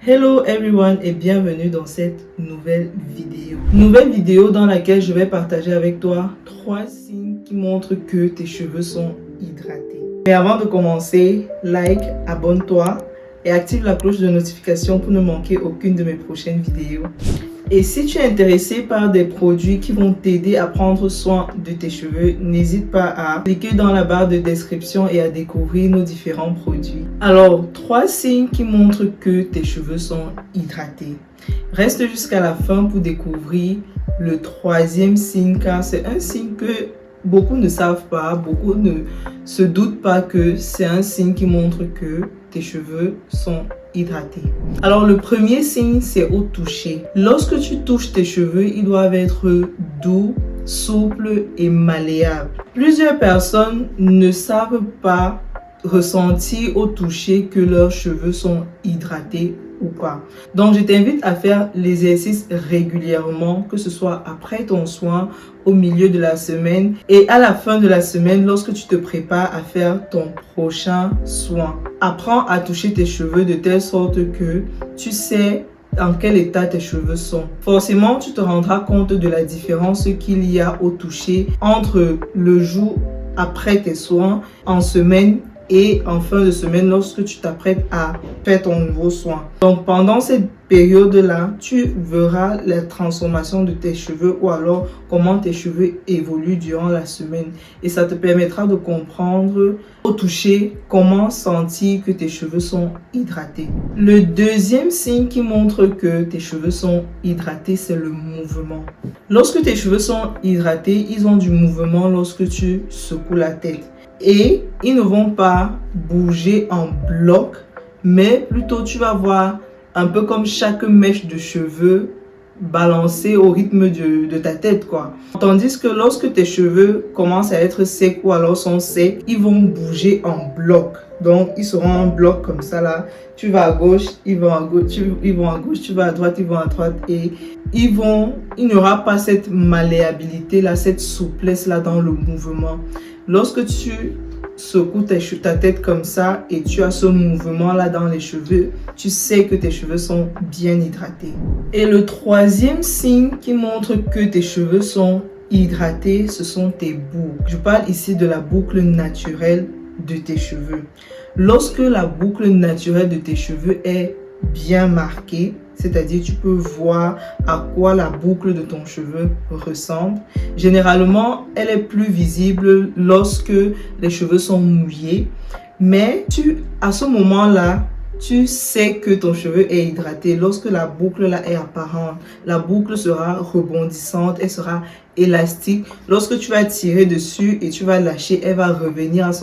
Hello everyone et bienvenue dans cette nouvelle vidéo. Nouvelle vidéo dans laquelle je vais partager avec toi 3 signes qui montrent que tes cheveux sont hydratés. Mais avant de commencer, like, abonne-toi et active la cloche de notification pour ne manquer aucune de mes prochaines vidéos. Et si tu es intéressé par des produits qui vont t'aider à prendre soin de tes cheveux, n'hésite pas à cliquer dans la barre de description et à découvrir nos différents produits. Alors, 3 signes qui montrent que tes cheveux sont hydratés. Reste jusqu'à la fin pour découvrir le 3e signe, car c'est un signe que beaucoup ne savent pas, beaucoup ne se doutent pas que c'est un signe qui montre que tes cheveux sont hydratés. Alors le premier signe, c'est au toucher. Lorsque tu touches tes cheveux, ils doivent être doux, souples et malléables. Plusieurs personnes ne savent pas ressentir au toucher que leurs cheveux sont hydratés ou pas. Donc je t'invite à faire l'exercice régulièrement, que ce soit après ton soin, au milieu de la semaine et à la fin de la semaine lorsque tu te prépares à faire ton prochain soin. Apprends à toucher tes cheveux de telle sorte que tu sais dans quel état tes cheveux sont. Forcément, tu te rendras compte de la différence qu'il y a au toucher entre le jour après tes soins, en semaine et en fin de semaine lorsque tu t'apprêtes à faire ton nouveau soin. Donc pendant cette période-là, tu verras la transformation de tes cheveux ou alors comment tes cheveux évoluent durant la semaine. Et ça te permettra de comprendre au toucher comment sentir que tes cheveux sont hydratés. Le 2e signe qui montre que tes cheveux sont hydratés, c'est le mouvement. Lorsque tes cheveux sont hydratés, ils ont du mouvement lorsque tu secoues la tête. Et ils ne vont pas bouger en bloc, mais plutôt tu vas voir un peu comme chaque mèche de cheveux balancer au rythme de ta tête, quoi. Tandis que lorsque tes cheveux commencent à être secs ou alors sont secs, ils vont bouger en bloc. Donc ils seront en bloc comme ça là. Tu vas à gauche, ils vont à gauche, ils vont à gauche, tu vas à droite, ils vont à droite et il n'y aura pas cette malléabilité là, cette souplesse là dans le mouvement. Lorsque tu secoues ta tête comme ça et tu as ce mouvement là dans les cheveux, tu sais que tes cheveux sont bien hydratés. Et le 3e signe qui montre que tes cheveux sont hydratés, ce sont tes boucles. Je parle ici de la boucle naturelle de tes cheveux. Lorsque la boucle naturelle de tes cheveux est bien marquée, c'est-à-dire tu peux voir à quoi la boucle de ton cheveu ressemble. Généralement, elle est plus visible lorsque les cheveux sont mouillés, mais à ce moment-là, tu sais que ton cheveu est hydraté. Lorsque la boucle là est apparente, la boucle sera rebondissante, elle sera élastique. Lorsque tu vas tirer dessus et tu vas lâcher, elle va revenir à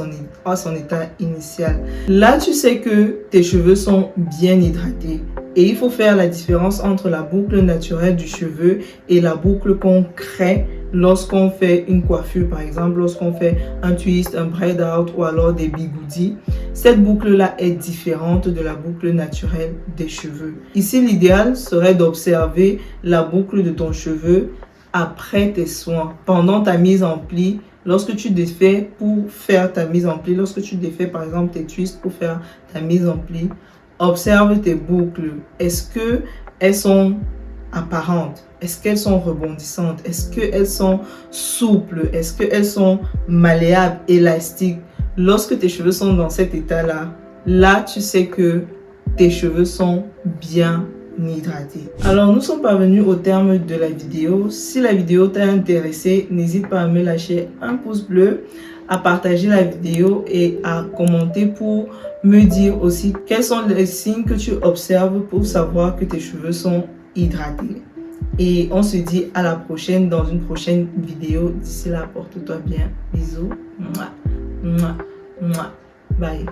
son état initial. Là, tu sais que tes cheveux sont bien hydratés. Et il faut faire la différence entre la boucle naturelle du cheveu et la boucle qu'on crée lorsqu'on fait une coiffure, par exemple, lorsqu'on fait un twist, un braid out ou alors des bigoudis. Cette boucle-là est différente de la boucle naturelle des cheveux. Ici, l'idéal serait d'observer la boucle de ton cheveu après tes soins, pendant ta mise en pli. Lorsque tu défais pour faire ta mise en pli, lorsque tu défais par exemple tes twists pour faire ta mise en pli, observe tes boucles. Est-ce qu'elles sont apparentes? Est-ce qu'elles sont rebondissantes? Est-ce qu'elles sont souples? Est-ce qu'elles sont malléables, élastiques? Lorsque tes cheveux sont dans cet état-là, là tu sais que tes cheveux sont bien hydratés. Alors nous sommes parvenus au terme de la vidéo. Si la vidéo t'a intéressé, n'hésite pas à me lâcher un pouce bleu, à partager la vidéo et à commenter pour me dire aussi quels sont les signes que tu observes pour savoir que tes cheveux sont hydratés. Et on se dit à la prochaine dans une prochaine vidéo. D'ici là, porte-toi bien. Bisous. Mouah, mouah, mouah. Bye.